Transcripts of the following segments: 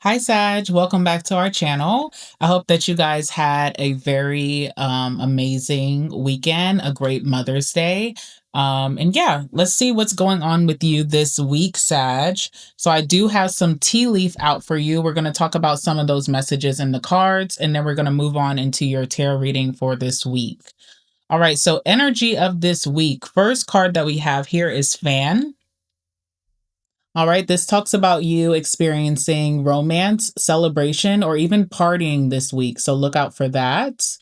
Hi, Sag. Welcome back to our channel. I hope that you guys had a very amazing weekend, a great Mother's Day. And yeah, let's see what's going on with you this week, Sag. So I do have some tea leaf out for you. We're going to talk about some of those messages in the cards, and then we're going to move on into your tarot reading for this week. All right, so energy of this week. First card that we have here is Fan. All right, this talks about you experiencing romance, celebration, or even partying this week. So look out for that.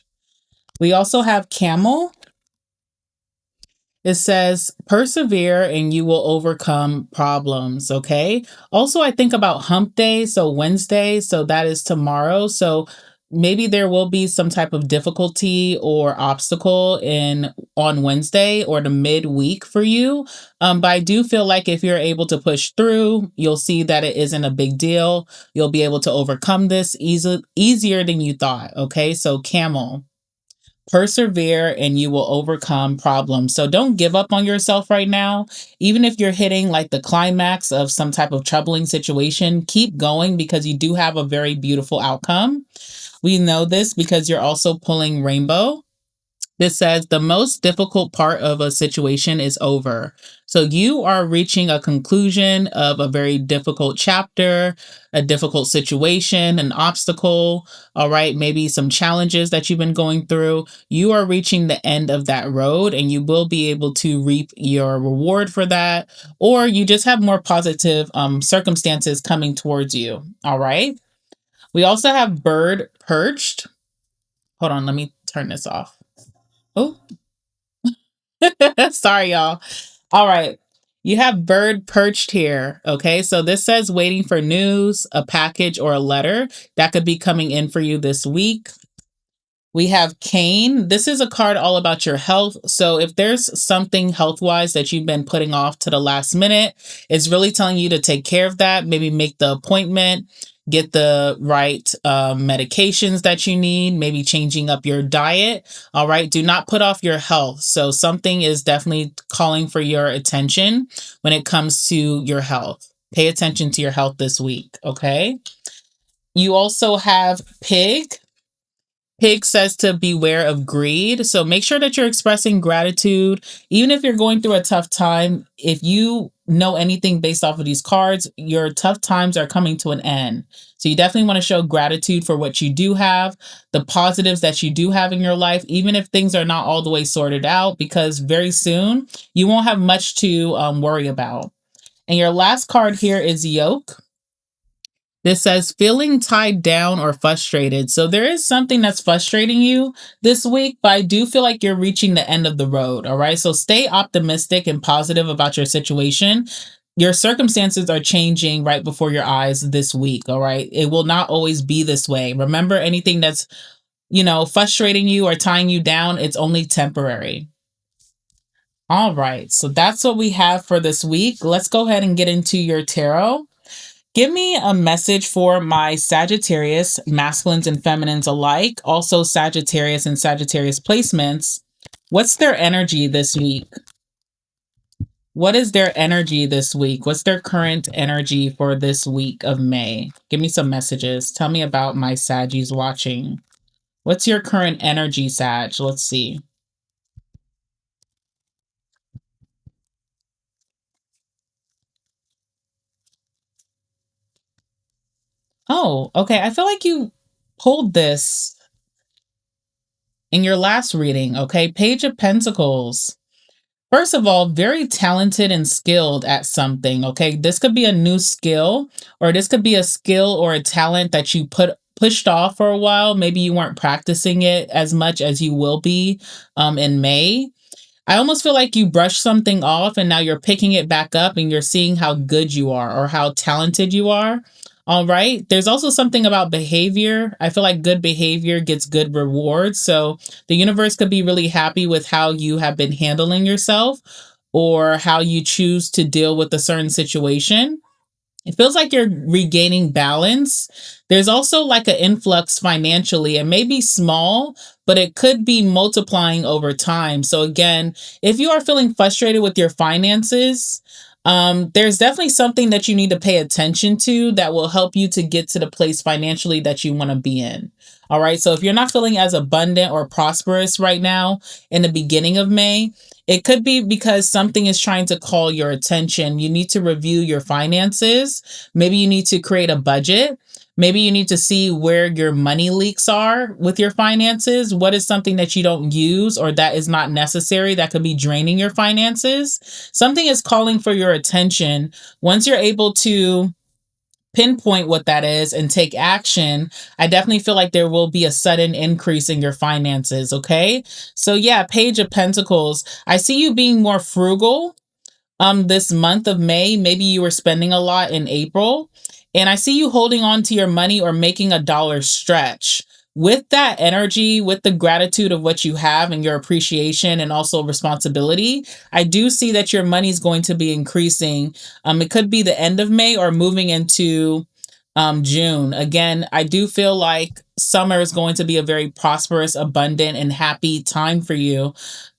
We also have Camel. It says, persevere and you will overcome problems. Okay. Also, I think about hump day. So Wednesday. So that is tomorrow. So maybe there will be some type of difficulty or obstacle in on Wednesday or the midweek for you. But I do feel like if you're able to push through, you'll see that it isn't a big deal. You'll be able to overcome this easier than you thought. Okay. So Camel. Persevere and you will overcome problems. So don't give up on yourself right now. Even if you're hitting like the climax of some type of troubling situation, keep going because you do have a very beautiful outcome. We know this because you're also pulling rainbow. This says the most difficult part of a situation is over. So you are reaching a conclusion of a very difficult chapter, a difficult situation, an obstacle, all right, maybe some challenges that you've been going through. You are reaching the end of that road and you will be able to reap your reward for that, or you just have more positive circumstances coming towards you, all right? We also have bird perched. Hold on, let me turn this off. Oh, sorry, y'all. All right. You have bird perched here. Okay. So this says waiting for news, a package, or a letter that could be coming in for you this week. We have Cane. This is a card all about your health. So if there's something health wise that you've been putting off to the last minute, it's really telling you to take care of that. Maybe make the appointment, get the right medications that you need, maybe changing up your diet. All right. Do not put off your health. So something is definitely calling for your attention when it comes to your health. Pay attention to your health this week. Okay. You also have Pig. Pig says to beware of greed. So make sure that you're expressing gratitude. Even if you're going through a tough time, if you know anything based off of these cards, your tough times are coming to an end. So you definitely want to show gratitude for what you do have, the positives that you do have in your life, even if things are not all the way sorted out, because very soon you won't have much to worry about. And your last card here is Yoke. This says feeling tied down or frustrated. So there is something that's frustrating you this week, but I do feel like you're reaching the end of the road. All right. So stay optimistic and positive about your situation. Your circumstances are changing right before your eyes this week. All right. It will not always be this way. Remember, anything that's, frustrating you or tying you down, it's only temporary. All right. So that's what we have for this week. Let's go ahead and get into your tarot. Give me a message for my Sagittarius, masculines and feminines alike, also Sagittarius and Sagittarius placements. What's their energy this week? What is their energy this week? What's their current energy for this week of May? Give me some messages. Tell me about my Saggies watching. What's your current energy, Sag? Let's see. Oh, okay. I feel like you pulled this in your last reading. Okay. Page of Pentacles. First of all, very talented and skilled at something. Okay. This could be a new skill, or this could be a skill or a talent that you pushed off for a while. Maybe you weren't practicing it as much as you will be in May. I almost feel like you brushed something off and now you're picking it back up and you're seeing how good you are or how talented you are. All right. There's also something about behavior. I feel like good behavior gets good rewards. So the universe could be really happy with how you have been handling yourself or how you choose to deal with a certain situation. It feels like you're regaining balance. There's also like an influx financially. It may be small, but it could be multiplying over time. So, again, if you are feeling frustrated with your finances, There's definitely something that you need to pay attention to that will help you to get to the place financially that you want to be in. All right. So if you're not feeling as abundant or prosperous right now in the beginning of May, it could be because something is trying to call your attention. You need to review your finances. Maybe you need to create a budget. Maybe you need to see where your money leaks are with your finances. What is something that you don't use or that is not necessary that could be draining your finances? Something is calling for your attention. Once you're able to pinpoint what that is and take action, I definitely feel like there will be a sudden increase in your finances. Okay. So, yeah, Page of Pentacles. I see you being more frugal this month of May. Maybe you were spending a lot in April, and I see you holding on to your money or making a dollar stretch. With that energy, with the gratitude of what you have and your appreciation and also responsibility, I do see that your money is going to be increasing. It could be the end of May or moving into June. Again, I do feel like summer is going to be a very prosperous, abundant, and happy time for you.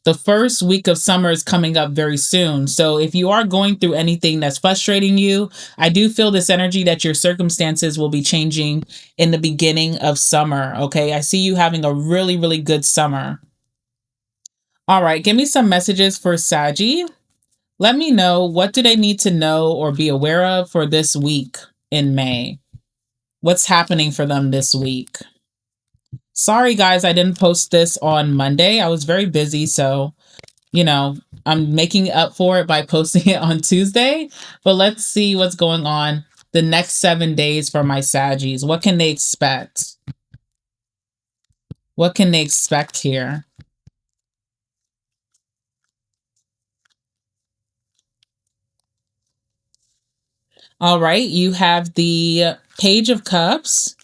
The first week of summer is coming up very soon. So if you are going through anything that's frustrating you, I do feel this energy that your circumstances will be changing in the beginning of summer. Okay. I see you having a really, really good summer. All right. Give me some messages for Saggy. Let me know, what do they need to know or be aware of for this week in May? What's happening for them this week? Sorry, guys, I didn't post this on Monday. I was very busy. So, you know, I'm making up for it by posting it on Tuesday. But let's see what's going on the next 7 days for my Saggies. What can they expect? What can they expect here? All right, you have the Page of Cups.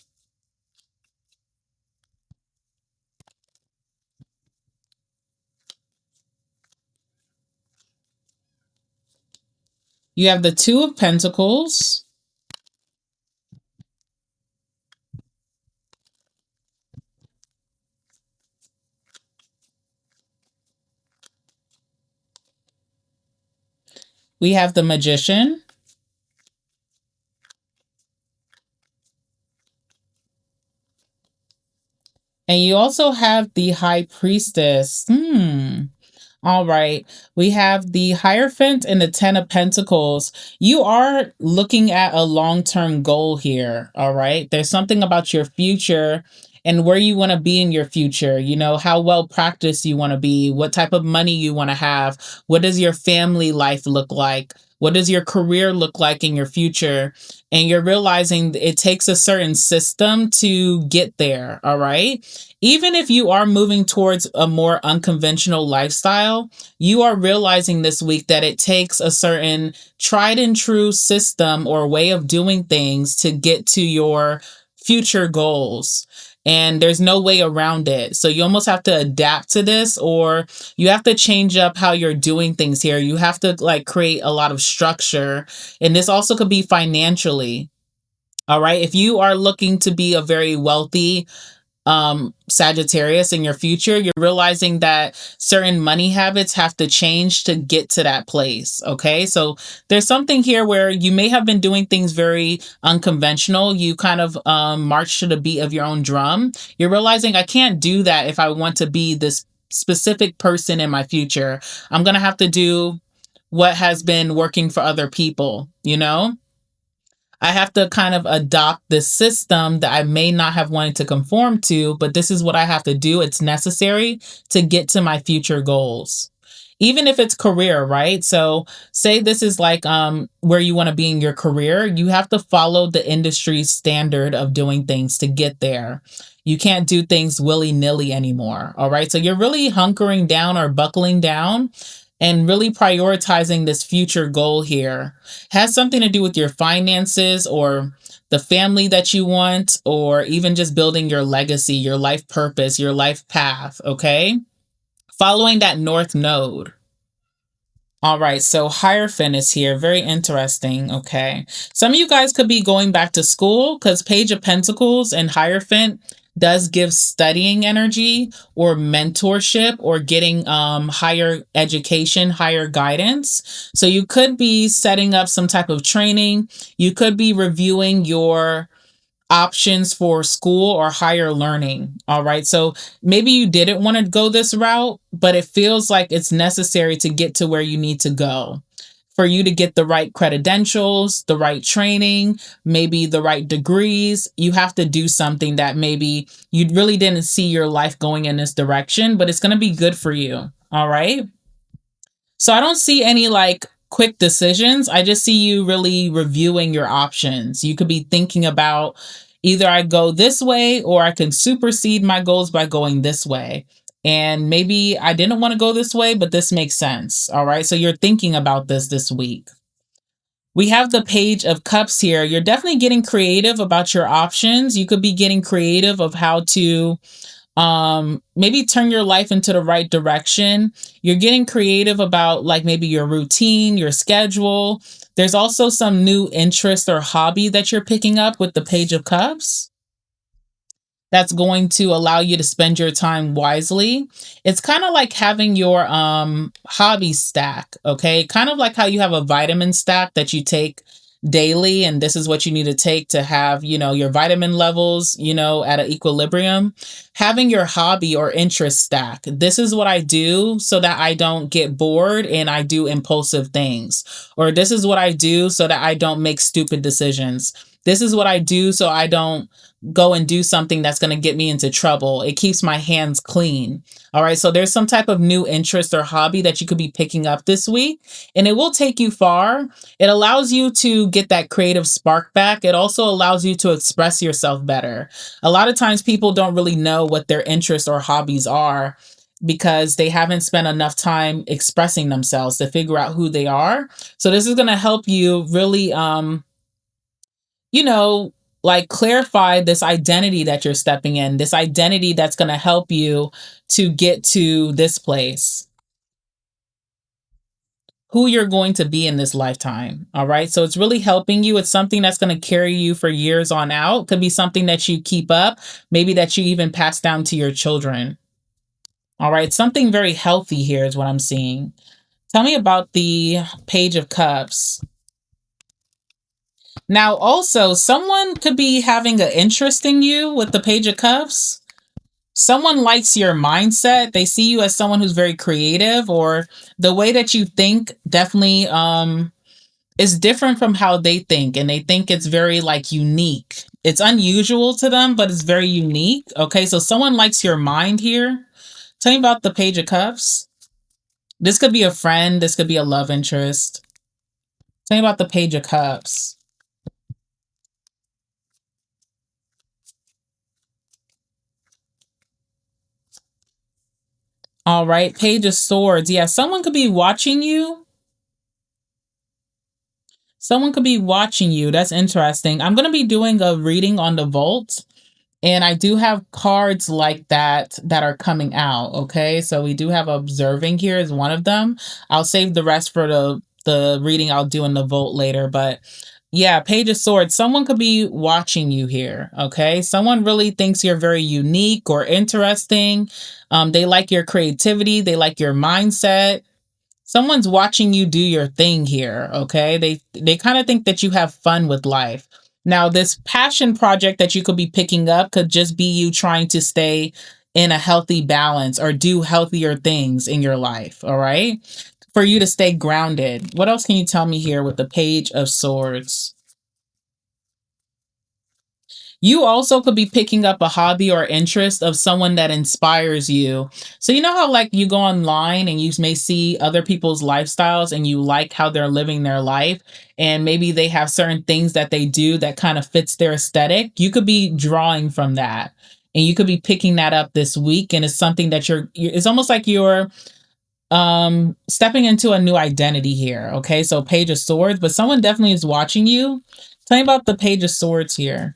You have the Two of Pentacles. We have the Magician. And you also have the High Priestess. All right. We have the Hierophant and the Ten of Pentacles. You are looking at a long term goal here. All right. There's something about your future and where you want to be in your future. You know, how well practiced you want to be, what type of money you want to have, what does your family life look like? What does your career look like in your future? And you're realizing it takes a certain system to get there. All right. Even if you are moving towards a more unconventional lifestyle, you are realizing this week that it takes a certain tried and true system or way of doing things to get to your future goals. And there's no way around it. So you almost have to adapt to this, or you have to change up how you're doing things here. You have to like create a lot of structure. And this also could be financially. All right. If you are looking to be a very wealthy Sagittarius in your future, you're realizing that certain money habits have to change to get to that place. Okay. So there's something here where you may have been doing things very unconventional. You kind of march to the beat of your own drum. You're realizing I can't do that if I want to be this specific person in my future. I'm going to have to do what has been working for other people, you know? I have to kind of adopt this system that I may not have wanted to conform to, but this is what I have to do. It's necessary to get to my future goals. Even if it's career, right? So say this is like where you want to be in your career, you have to follow the industry standard of doing things to get there. You can't do things willy-nilly anymore. All right. So you're really hunkering down or buckling down and really prioritizing this future goal here. Has something to do with your finances or the family that you want, or even just building your legacy, your life purpose, your life path. Okay. Following that North Node. All right, so Hierophant is here. Very interesting. Okay. Some of you guys could be going back to school because Page of Pentacles and Hierophant, does give studying energy or mentorship or getting higher education, higher guidance. So you could be setting up some type of training. You could be reviewing your options for school or higher learning. All right. So maybe you didn't want to go this route, but it feels like it's necessary to get to where you need to go. For you to get the right credentials, the right training, maybe the right degrees, you have to do something that maybe you really didn't see your life going in this direction, but it's going to be good for you. All right. So I don't see any like quick decisions. I just see you really reviewing your options. You could be thinking about either I go this way or I can supersede my goals by going this way. And maybe I didn't want to go this way, but this makes sense. All right. So you're thinking about this week. We have the Page of Cups here. You're definitely getting creative about your options. You could be getting creative of how to maybe turn your life into the right direction. You're getting creative about like maybe your routine, your schedule. There's also some new interest or hobby that you're picking up with the Page of Cups that's going to allow you to spend your time wisely. It's kind of like having your hobby stack, okay? Kind of like how you have a vitamin stack that you take daily and this is what you need to take to have, your vitamin levels, at an equilibrium. Having your hobby or interest stack. This is what I do so that I don't get bored and I do impulsive things. Or this is what I do so that I don't make stupid decisions. This is what I do so I don't go and do something that's going to get me into trouble. It keeps my hands clean. All right. So there's some type of new interest or hobby that you could be picking up this week, and it will take you far. It allows you to get that creative spark back. It also allows you to express yourself better. A lot of times people don't really know what their interests or hobbies are because they haven't spent enough time expressing themselves to figure out who they are. So this is going to help you really you know, like clarify this identity that you're stepping in, this identity that's going to help you to get to this place, who you're going to be in this lifetime. All right. So it's really helping you. It's something that's going to carry you for years on out. Could be something that you keep up, maybe that you even pass down to your children. All right. Something very healthy here is what I'm seeing. Tell me about the Page of Cups. Now, also, someone could be having an interest in you with the Page of Cups. Someone likes your mindset. They see you as someone who's very creative, or the way that you think definitely is different from how they think, and they think it's very like unique. It's unusual to them, but it's very unique. Okay, so someone likes your mind here. Tell me about the Page of Cups. This could be a friend, this could be a love interest. Tell me about the Page of Cups. All right, Page of Swords. Yeah, someone could be watching you. Someone could be watching you. That's interesting. I'm going to be doing a reading on the vault, and I do have cards like that are coming out. Okay, so we do have observing here as one of them. I'll save the rest for the reading I'll do in the vault later. But yeah, Page of Swords. Someone could be watching you here. Okay, someone really thinks you're very unique or interesting. They like your creativity. They like your mindset. Someone's watching you do your thing here, okay? They kind of think that you have fun with life. Now, this passion project that you could be picking up could just be you trying to stay in a healthy balance or do healthier things in your life, all right? For you to stay grounded. What else can you tell me here with the Page of Swords? You also could be picking up a hobby or interest of someone that inspires you. So, you know how, like, you go online and you may see other people's lifestyles and you like how they're living their life, and maybe they have certain things that they do that kind of fits their aesthetic? You could be drawing from that. And you could be picking that up this week, and it's something that it's almost like you're stepping into a new identity here. Okay, so Page of Swords, but someone definitely is watching you. Tell me about the Page of Swords here.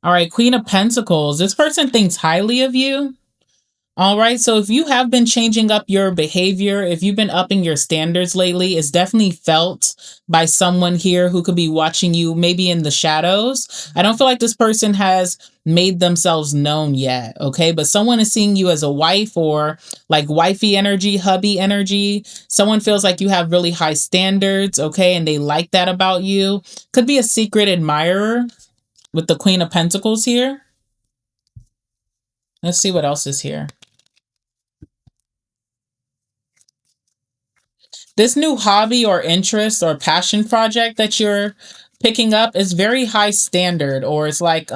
All right, Queen of Pentacles. This person thinks highly of you. All right. So if you have been changing up your behavior, if you've been upping your standards lately, it's definitely felt by someone here who could be watching you maybe in the shadows. I don't feel like this person has made themselves known yet. Okay. But someone is seeing you as a wife or like wifey energy, hubby energy. Someone feels like you have really high standards. Okay. And they like that about you. Could be a secret admirer with the Queen of Pentacles here. Let's see what else is here. This new hobby or interest or passion project that you're picking up is very high standard, or it's like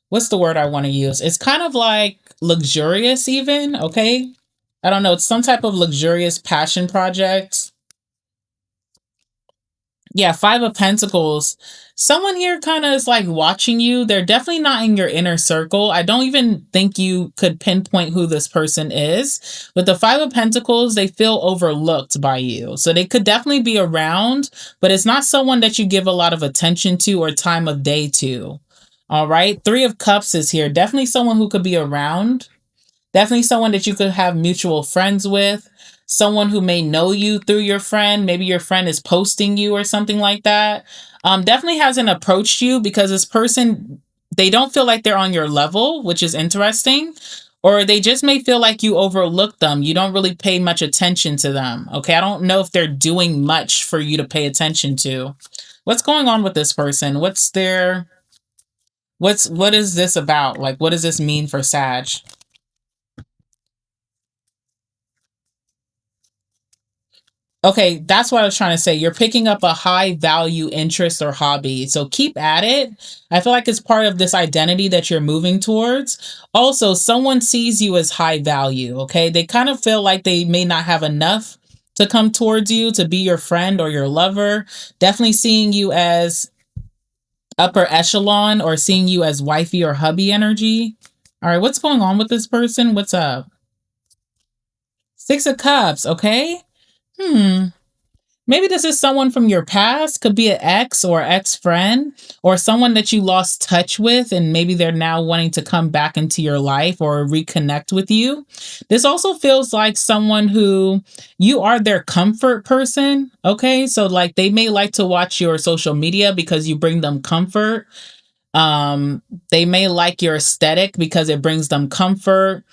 what's the word I want to use? It's kind of like luxurious even, okay? I don't know, it's some type of luxurious passion project. Yeah, Five of Pentacles. Someone here kind of is like watching you. They're definitely not in your inner circle. I don't even think you could pinpoint who this person is. With the Five of Pentacles, they feel overlooked by you. So they could definitely be around, but it's not someone that you give a lot of attention to or time of day to. All right. Three of Cups is here. Definitely someone who could be around. Definitely someone that you could have mutual friends with, someone who may know you through your friend. Maybe your friend is posting you or something like that. Definitely hasn't approached you because this person, they don't feel like they're on your level, which is interesting. Or they just may feel like you overlook them. You don't really pay much attention to them. Okay. I don't know if they're doing much for you to pay attention to. What's going on with this person? What is this about? Like, what does this mean for Sag? Okay, that's what I was trying to say. You're picking up a high value interest or hobby. So keep at it. I feel like it's part of this identity that you're moving towards. Also, someone sees you as high value, okay? They kind of feel like they may not have enough to come towards you to be your friend or your lover. Definitely seeing you as upper echelon or seeing you as wifey or hubby energy. All right, what's going on with this person? What's up? Six of Cups, okay? Hmm. Maybe this is someone from your past, could be an ex or ex friend, or someone that you lost touch with, and maybe they're now wanting to come back into your life or reconnect with you. This also feels like someone who you are their comfort person. Okay. So, like, they may like to watch your social media because you bring them comfort. Um, they may like your aesthetic because it brings them comfort.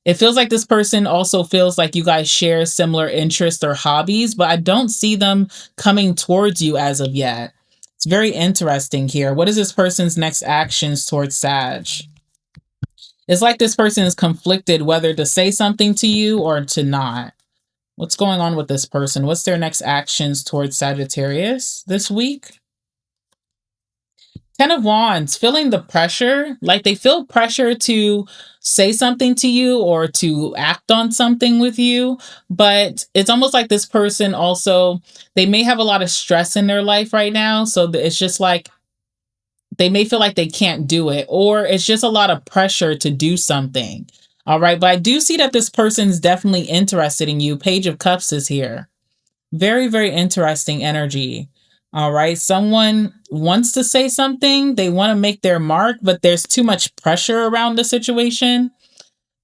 It feels like this person also feels like you guys share similar interests or hobbies, but I don't see them coming towards you as of yet. It's very interesting here. What is this person's next actions towards Sag? It's like this person is conflicted whether to say something to you or to not. What's going on with this person? What's their next actions towards Sagittarius this week? Ten of Wands, feeling the pressure, like they feel pressure to say something to you or to act on something with you. But it's almost like this person also, they may have a lot of stress in their life right now. So it's just like they may feel like they can't do it, or it's just a lot of pressure to do something. All right. But I do see that this person's definitely interested in you. Page of Cups is here. Very, very interesting energy. All right. Someone wants to say something, they want to make their mark, but there's too much pressure around the situation.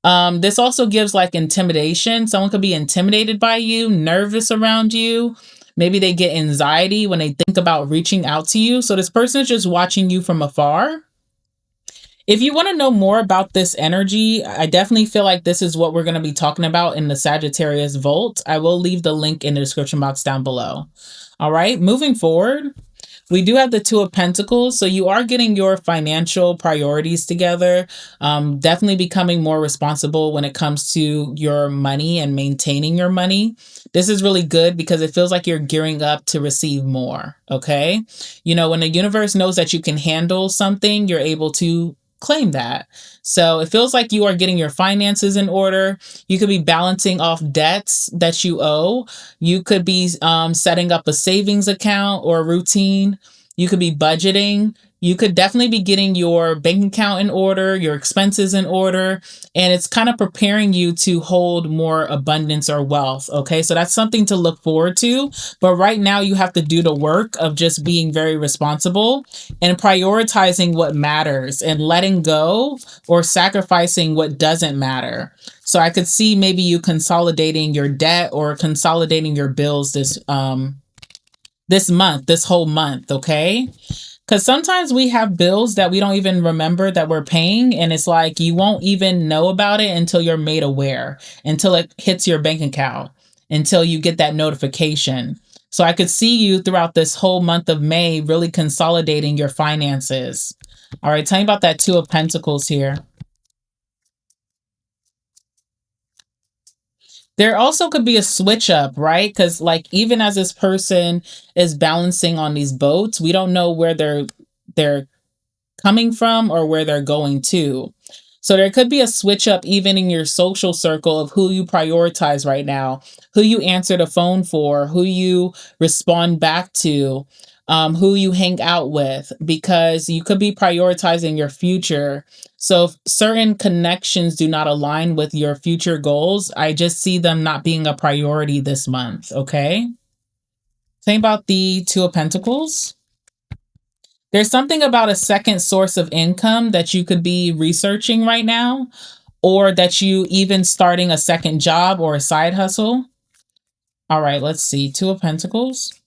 This also gives like intimidation. Someone could be intimidated by you, nervous around you. Maybe they get anxiety when they think about reaching out to you. So this person is just watching you from afar. If you want to know more about this energy, I definitely feel like this is what we're going to be talking about in the Sagittarius Vault. I will leave the link in the description box down below. All right, moving forward, we do have the Two of Pentacles. So you are getting your financial priorities together, definitely becoming more responsible when it comes to your money and maintaining your money. This is really good because it feels like you're gearing up to receive more. Okay. You know, when the universe knows that you can handle something, you're able to claim that. So it feels like you are getting your finances in order. You could be balancing off debts that you owe. You could be setting up a savings account or a routine. You could be budgeting. You could definitely be getting your bank account in order, your expenses in order, and it's kind of preparing you to hold more abundance or wealth. Okay, so that's something to look forward to. But right now, you have to do the work of just being very responsible and prioritizing what matters and letting go or sacrificing what doesn't matter. So I could see maybe you consolidating your debt or consolidating your bills this month, this whole month, okay? Because sometimes we have bills that we don't even remember that we're paying, and it's like you won't even know about it until you're made aware, until it hits your bank account, until you get that notification. So I could see you throughout this whole month of May really consolidating your finances. All right, tell me about that Two of Pentacles here. There also could be a switch up, right? Because like even as this person is balancing on these boats, we don't know where they're coming from or where they're going to. So there could be a switch up even in your social circle of who you prioritize right now, who you answer the phone for, who you respond back to, who you hang out with, because you could be prioritizing your future. So if certain connections do not align with your future goals, I just see them not being a priority this month. Okay. Think about the Two of Pentacles. There's something about a second source of income that you could be researching right now, or that you even starting a second job or a side hustle. All right, let's see. Two of Pentacles.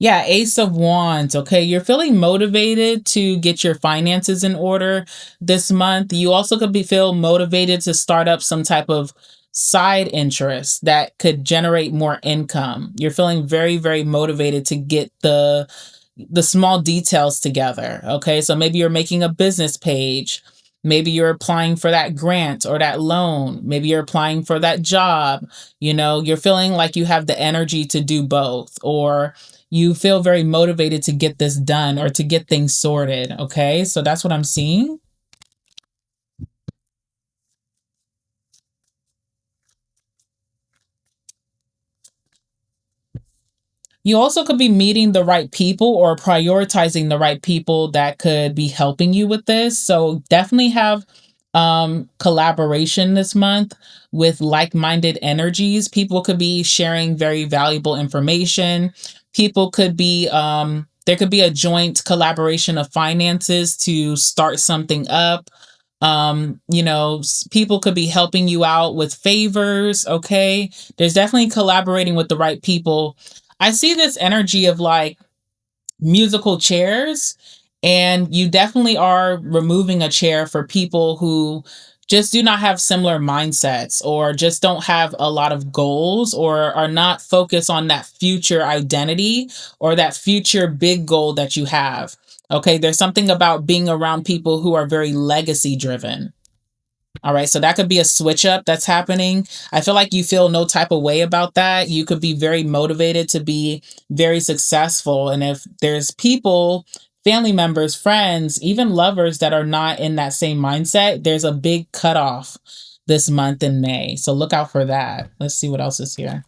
Yeah, Ace of Wands. Okay, you're feeling motivated to get your finances in order this month. You also could be feel motivated to start up some type of side interest that could generate more income. You're feeling very, very motivated to get the small details together. Okay, so maybe you're making a business page. Maybe you're applying for that grant or that loan. Maybe you're applying for that job. You know, you're feeling like you have the energy to do both, or you feel very motivated to get this done or to get things sorted. Okay, so that's what I'm seeing. You also could be meeting the right people or prioritizing the right people that could be helping you with this. So definitely have collaboration this month with like-minded energies. People could be sharing very valuable information. People could be there could be a joint collaboration of finances to start something up. You know, people could be helping you out with favors. Okay, there's definitely collaborating with the right people. I see this energy of like musical chairs, and you definitely are removing a chair for people who just do not have similar mindsets or just don't have a lot of goals or are not focused on that future identity or that future big goal that you have. Okay, there's something about being around people who are very legacy driven. All right, so that could be a switch up that's happening. I feel like you feel no type of way about that. You could be very motivated to be very successful. And if there's people, family members, friends, even lovers that are not in that same mindset, there's a big cutoff this month in May. So look out for that. Let's see what else is here.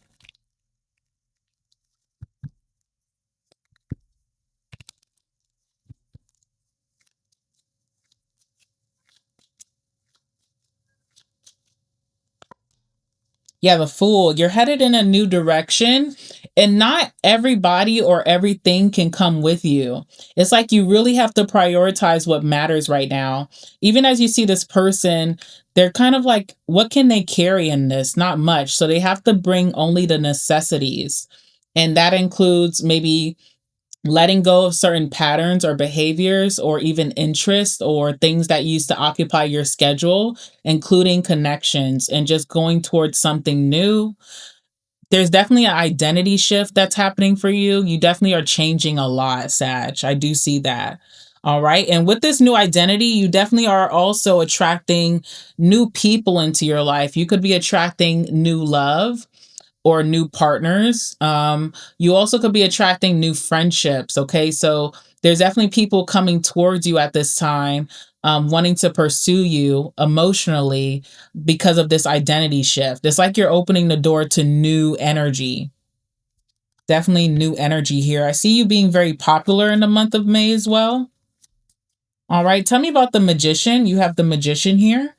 Yeah, the Fool. You're headed in a new direction, and not everybody or everything can come with you. It's like you really have to prioritize what matters right now. Even as you see this person, they're kind of like, what can they carry in this? Not much. So they have to bring only the necessities. And that includes maybe letting go of certain patterns or behaviors or even interests or things that used to occupy your schedule, including connections, and just going towards something new. There's definitely an identity shift that's happening for you. You definitely are changing a lot, Sag. I do see that. All right. And with this new identity, you definitely are also attracting new people into your life. You could be attracting new love or new partners. You also could be attracting new friendships. Okay, so there's definitely people coming towards you at this time, wanting to pursue you emotionally because of this identity shift. It's like you're opening the door to new energy. Definitely new energy here. I see you being very popular in the month of May as well. All right, tell me about the Magician. You have the Magician here.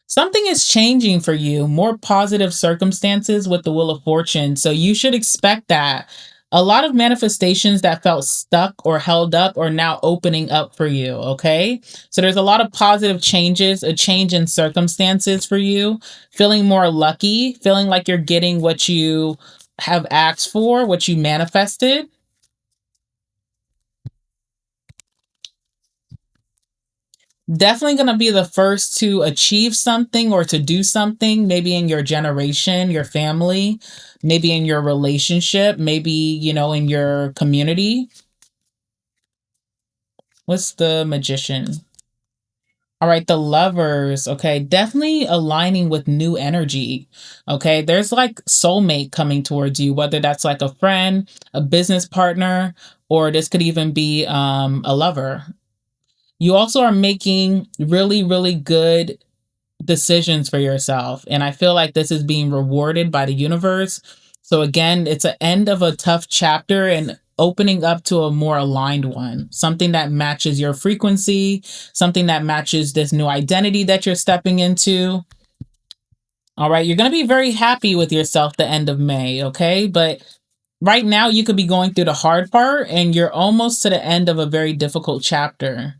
Something is changing for you, more positive circumstances with the Wheel of Fortune. So you should expect that. A lot of manifestations that felt stuck or held up are now opening up for you. Okay. So there's a lot of positive changes, a change in circumstances for you, feeling more lucky, feeling like you're getting what you have asked for, what you manifested. Definitely going to be the first to achieve something or to do something, maybe in your generation, your family, maybe in your relationship, maybe, in your community. What's the Magician? All right, the Lovers. Okay, definitely aligning with new energy. Okay, there's like soulmate coming towards you, whether that's like a friend, a business partner, or this could even be a lover. You also are making really, really good decisions for yourself. And I feel like this is being rewarded by the universe. So again, it's an end of a tough chapter and opening up to a more aligned one, something that matches your frequency, something that matches this new identity that you're stepping into. All right, you're going to be very happy with yourself the end of May, okay? But right now you could be going through the hard part and you're almost to the end of a very difficult chapter.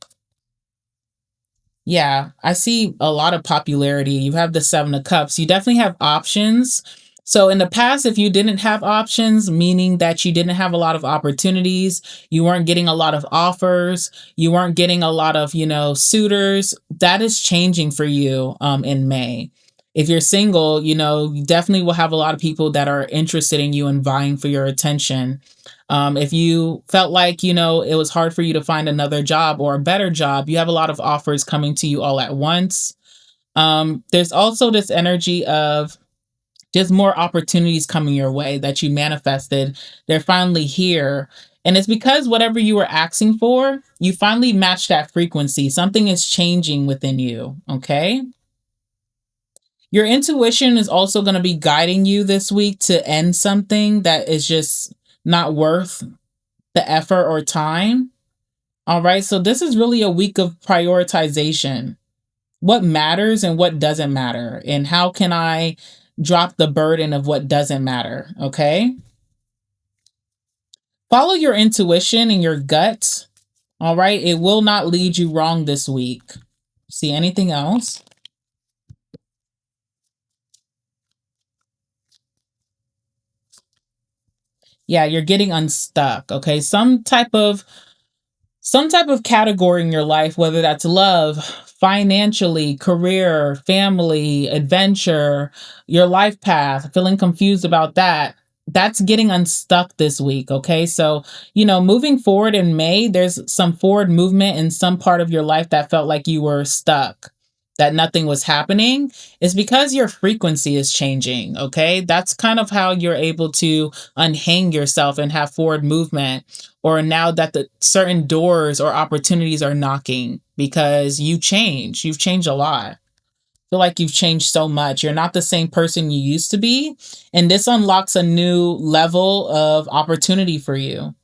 Yeah, I see a lot of popularity. You have the Seven of Cups. You definitely have options. So in the past, if you didn't have options, meaning that you didn't have a lot of opportunities, you weren't getting a lot of offers, you weren't getting a lot of, suitors, that is changing for you in May. If you're single, you definitely will have a lot of people that are interested in you and vying for your attention. If you felt like, it was hard for you to find another job or a better job, you have a lot of offers coming to you all at once. There's also this energy of just more opportunities coming your way that you manifested. They're finally here. And it's because whatever you were asking for, you finally match that frequency. Something is changing within you. Okay. Your intuition is also going to be guiding you this week to end something that is just not worth the effort or time. All right. So this is really a week of prioritization. What matters and what doesn't matter, and how can I drop the burden of what doesn't matter? Okay. Follow your intuition and your gut. All right. It will not lead you wrong this week. See anything else? Yeah, you're getting unstuck. Okay. Some type of category in your life, whether that's love, financially, career, family, adventure, your life path, feeling confused about that. That's getting unstuck this week. Okay. So, moving forward in May, there's some forward movement in some part of your life that felt like you were stuck, that nothing was happening. Is because your frequency is changing. Okay. That's kind of how you're able to unhang yourself and have forward movement, or now that the certain doors or opportunities are knocking because you've changed a lot. Feel like you've changed so much. You're not the same person you used to be, and this unlocks a new level of opportunity for you.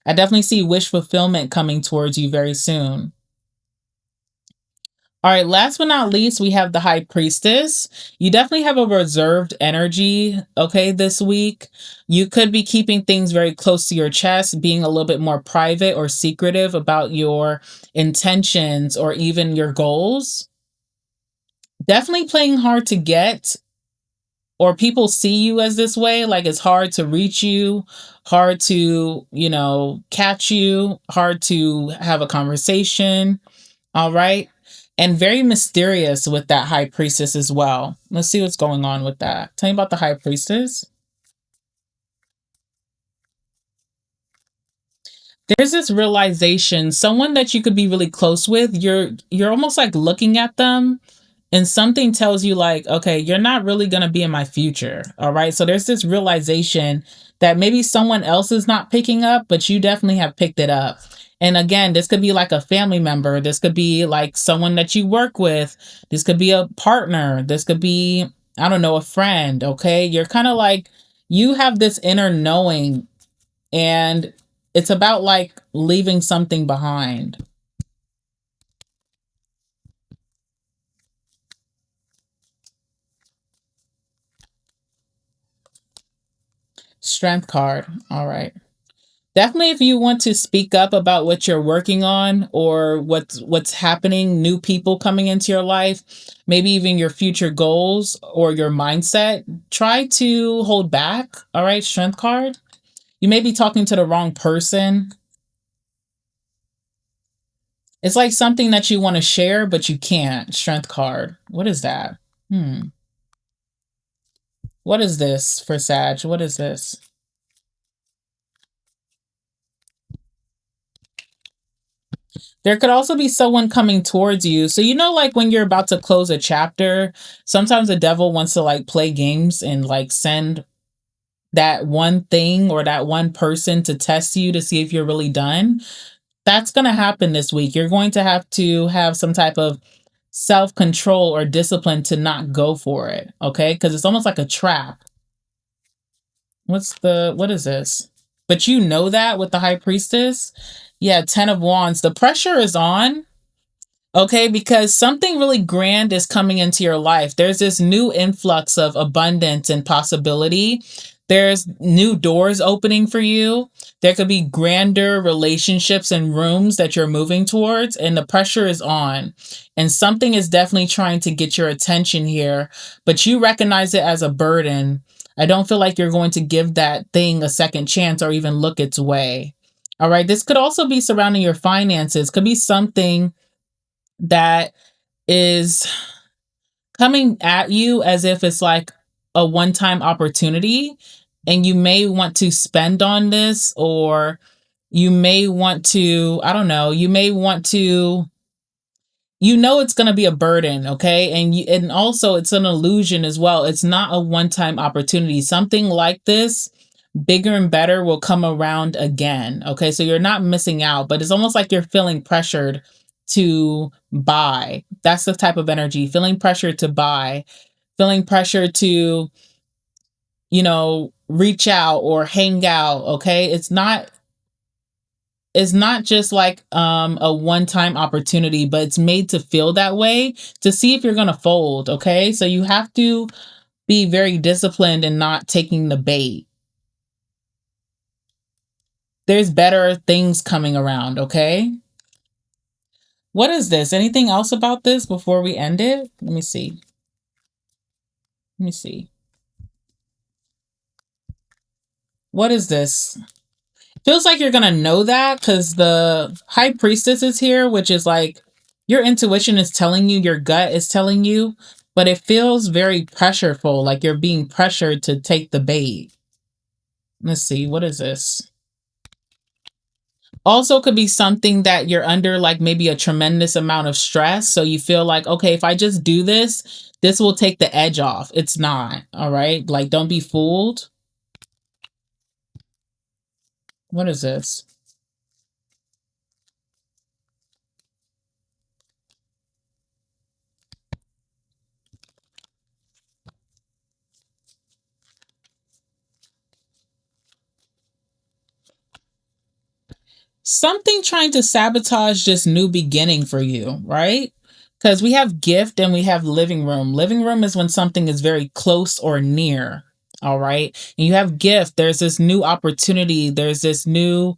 I definitely see wish fulfillment coming towards you very soon. All right, last but not least, we have the High Priestess. You definitely have a reserved energy, okay, this week. You could be keeping things very close to your chest, being a little bit more private or secretive about your intentions or even your goals. Definitely playing hard to get, or people see you as this way, like it's hard to reach you, hard to, catch you, hard to have a conversation. All right. And very mysterious with that High Priestess as well. Let's see what's going on with that. Tell me about the High Priestess. There's this realization, someone that you could be really close with, you're almost like looking at them, and something tells you like, okay, you're not really going to be in my future. All right? So there's this realization that maybe someone else is not picking up, but you definitely have picked it up. And again, this could be like a family member, this could be like someone that you work with, this could be a partner, this could be, I don't know, a friend. Okay? You're kind of like You have this inner knowing, and it's about like leaving something behind. Strength card. All right. Definitely if you want to speak up about what you're working on or what's happening, new people coming into your life, maybe even your future goals or your mindset, try to hold back. All right, strength card. You may be talking to the wrong person. It's like something that you want to share but you can't. Strength card. What is that? Hmm. What is this for Sag? What is this? There could also be someone coming towards you. So, like when you're about to close a chapter, sometimes the devil wants to like play games and like send that one thing or that one person to test you to see if you're really done. That's going to happen this week. You're going to have some type of self control or discipline to not go for it. Okay. Because it's almost like a trap. What is this? But you know that with the high priestess? Yeah, 10 of wands. The pressure is on. Okay, because something really grand is coming into your life. There's this new influx of abundance and possibility. There's new doors opening for you. There could be grander relationships and rooms that you're moving towards, and the pressure is on. And something is definitely trying to get your attention here, but you recognize it as a burden. I don't feel like you're going to give that thing a second chance or even look its way. All right, this could also be surrounding your finances, could be something that is coming at you as if it's like a one time opportunity, and you may want to spend on this, or you may want to, I don't know, you may want to, it's going to be a burden, okay? And also it's an illusion as well. It's not a one-time opportunity. Something like this, bigger and better, will come around again, okay? So you're not missing out, but it's almost like you're feeling pressured to buy. That's the type of energy, feeling pressure to buy, feeling pressure to, reach out or hang out, okay? It's not just like a one-time opportunity, but it's made to feel that way to see if you're going to fold, okay? So you have to be very disciplined and not taking the bait. There's better things coming around, okay? What is this? Anything else about this before we end it? Let me see. Let me see. What is this? Feels like you're gonna know that because the high priestess is here, which is like your intuition is telling you, your gut is telling you, but it feels very pressureful, like you're being pressured to take the bait. Let's see, what is this? Also could be something that you're under, like maybe a tremendous amount of stress. So you feel like, okay, if I just do this, this will take the edge off. It's not. All right. Like, don't be fooled. What is this? Something trying to sabotage this new beginning for you, right? Because we have gift and we have living room. Living room is when something is very close or near. All right. And you have gift. There's this new opportunity. There's this new,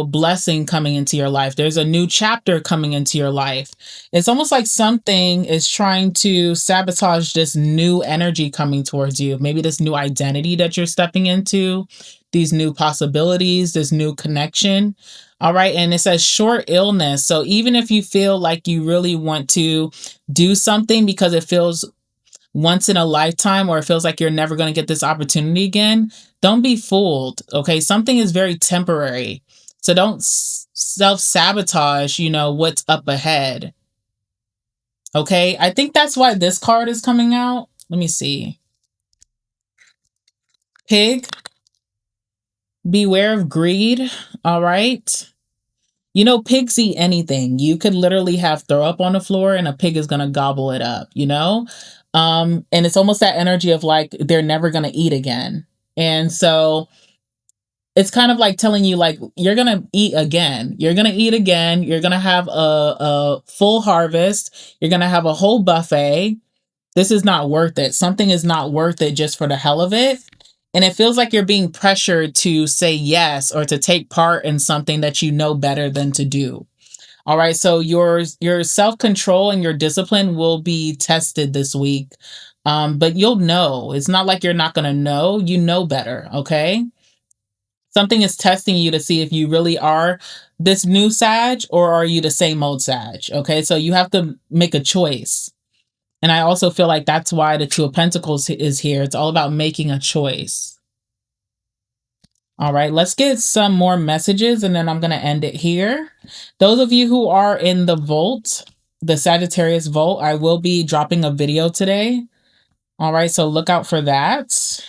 blessing coming into your life. There's a new chapter coming into your life. It's almost like something is trying to sabotage this new energy coming towards you. Maybe this new identity that you're stepping into, these new possibilities, this new connection. All right. And it says short illness. So even if you feel like you really want to do something because it feels once in a lifetime, or it feels like you're never going to get this opportunity again, don't be fooled. Okay. Something is very temporary. So don't self sabotage, what's up ahead. Okay. I think that's why this card is coming out. Let me see. Pig, beware of greed. All right. Pigs eat anything. You could literally have throw up on the floor and a pig is gonna gobble it up, And it's almost that energy of like they're never gonna eat again. And so it's kind of like telling you, like, you're gonna eat again. You're gonna eat again. You're gonna have a full harvest. You're gonna have a whole buffet. This is not worth it. Something is not worth it just for the hell of it. And it feels like you're being pressured to say yes or to take part in something that you know better than to do. All right. So your self-control and your discipline will be tested this week. But you'll know. It's not like you're not gonna know. You know better. Okay. Something is testing you to see if you really are this new Sag or are you the same old Sag. Okay. So you have to make a choice. And I also feel like that's why the Two of Pentacles is here. It's all about making a choice. All right, let's get some more messages and then I'm going to end it here. Those of you who are in the Vault, the Sagittarius Vault, I will be dropping a video today. All right, so look out for that.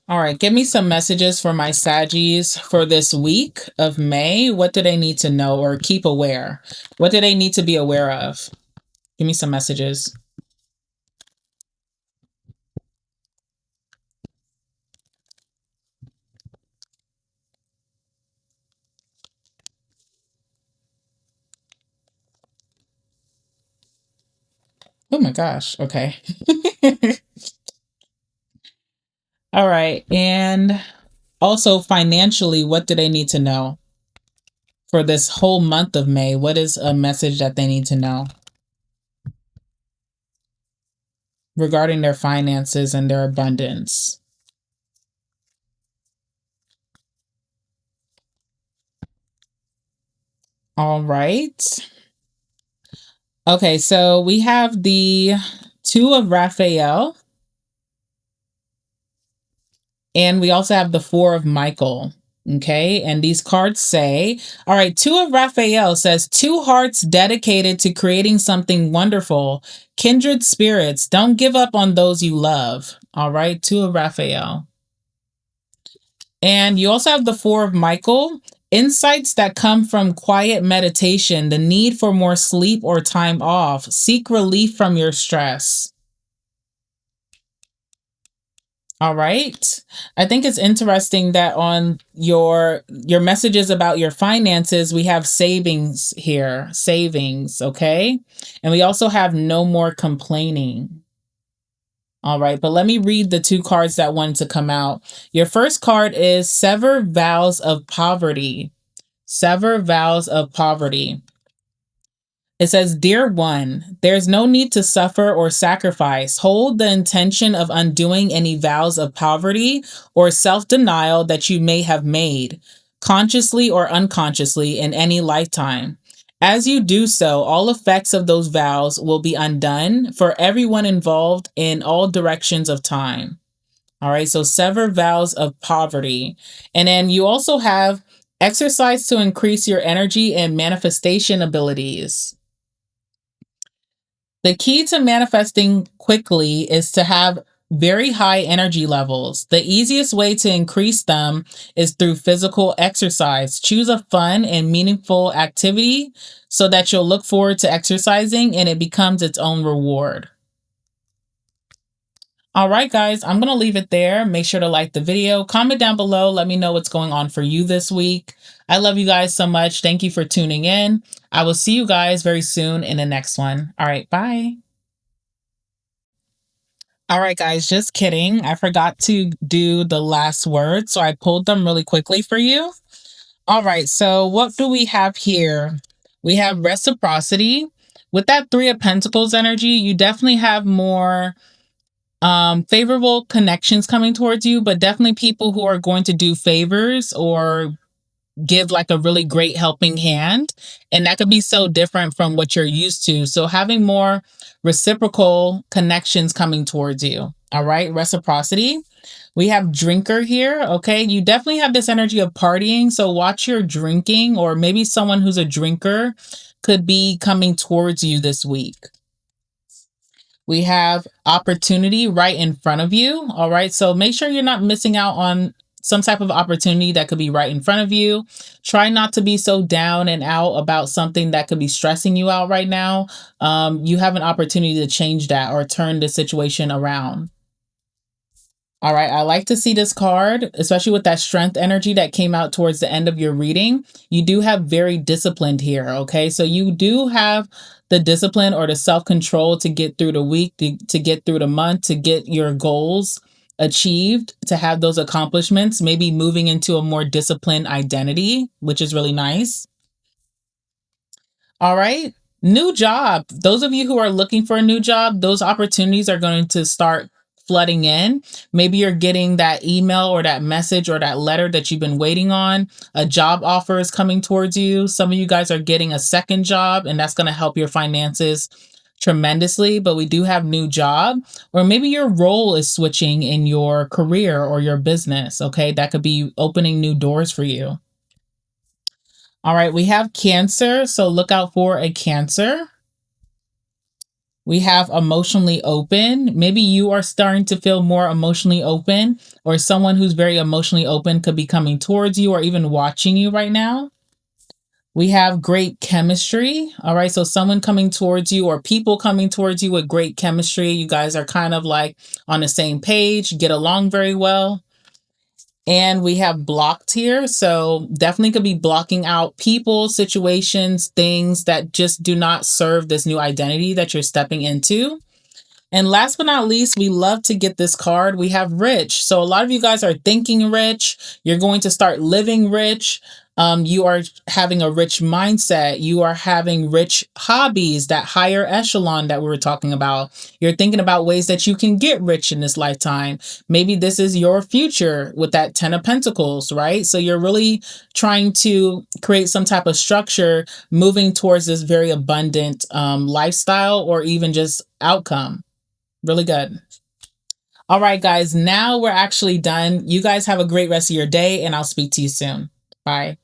All right, give me some messages for my Saggies for this week of May. What do they need to know or keep aware? What do they need to be aware of? Give me some messages. Oh my gosh. Okay. All right. And also financially, what do they need to know for this whole month of May? What is a message that they need to know regarding their finances and their abundance? All right. Okay, so we have the Two of Raphael, and we also have the Four of Michael. Okay, and these cards say, all right, Two of Raphael says, two hearts dedicated to creating something wonderful, kindred spirits. Don't give up on those you love. All right, Two of Raphael. And you also have the Four of Michael, insights that come from quiet meditation, the need for more sleep or time off. Seek relief from your stress. All right. I think it's interesting that on your messages about your finances, we have savings here, savings, okay? And we also have no more complaining. All right, but let me read the two cards that wanted to come out. Your first card is Sever Vows of Poverty. Sever Vows of Poverty. It says, Dear one, there's no need to suffer or sacrifice. Hold the intention of undoing any vows of poverty or self denial that you may have made, consciously or unconsciously, in any lifetime. As you do so, all effects of those vows will be undone for everyone involved in all directions of time. All right, so sever vows of poverty. And then you also have exercise to increase your energy and manifestation abilities. The key to manifesting quickly is to have very high energy levels. The easiest way to increase them is through physical exercise. Choose a fun and meaningful activity so that you'll look forward to exercising and it becomes its own reward. All right, guys, I'm going to leave it there. Make sure to like the video, comment down below. Let me know what's going on for you this week. I love you guys so much. Thank you for tuning in. I will see you guys very soon in the next one. All right, bye. All right, guys, just kidding. I forgot to do the last word, so I pulled them really quickly for you. All right, so what do we have here? We have reciprocity. With that Three of Pentacles energy, you definitely have more favorable connections coming towards you, but definitely people who are going to do favors or give like a really great helping hand. And that could be so different from what you're used to. So having more reciprocal connections coming towards you. All right. Reciprocity. We have drinker here. Okay. You definitely have this energy of partying. So watch your drinking, or maybe someone who's a drinker could be coming towards you this week. We have opportunity right in front of you. All right. So make sure you're not missing out on some type of opportunity that could be right in front of you. Try not to be so down and out about something that could be stressing you out right now. You have an opportunity to change that or turn the situation around. All right, I like to see this card, especially with that strength energy that came out towards the end of your reading. You do have very disciplined here, okay? So you do have the discipline or the self control to get through the week, to get through the month, to get your goals achieved, to have those accomplishments, maybe moving into a more disciplined identity, which is really nice. All right. New job. Those of you who are looking for a new job, those opportunities are going to start flooding in. Maybe you're getting that email or that message or that letter that you've been waiting on. A job offer is coming towards you. Some of you guys are getting a second job, and that's going to help your finances tremendously. But we do have new job, or maybe your role is switching in your career or your business. Okay. That could be opening new doors for you. All right, we have Cancer, so look out for a Cancer. We have emotionally open. Maybe you are starting to feel more emotionally open, or someone who's very emotionally open could be coming towards you or even watching you right now. We have great chemistry. All right, so someone coming towards you or people coming towards you with great chemistry. You guys are kind of like on the same page, get along very well. And we have blocked here. So definitely could be blocking out people, situations, things that just do not serve this new identity that you're stepping into. And last but not least, we love to get this card. We have rich. So a lot of you guys are thinking rich. You're going to start living rich. You are having a rich mindset. You are having rich hobbies, that higher echelon that we were talking about. You're thinking about ways that you can get rich in this lifetime. Maybe this is your future with that 10 of Pentacles, right? So you're really trying to create some type of structure moving towards this very abundant lifestyle or even just outcome. Really good. All right, guys, now we're actually done. You guys have a great rest of your day, and I'll speak to you soon. Bye.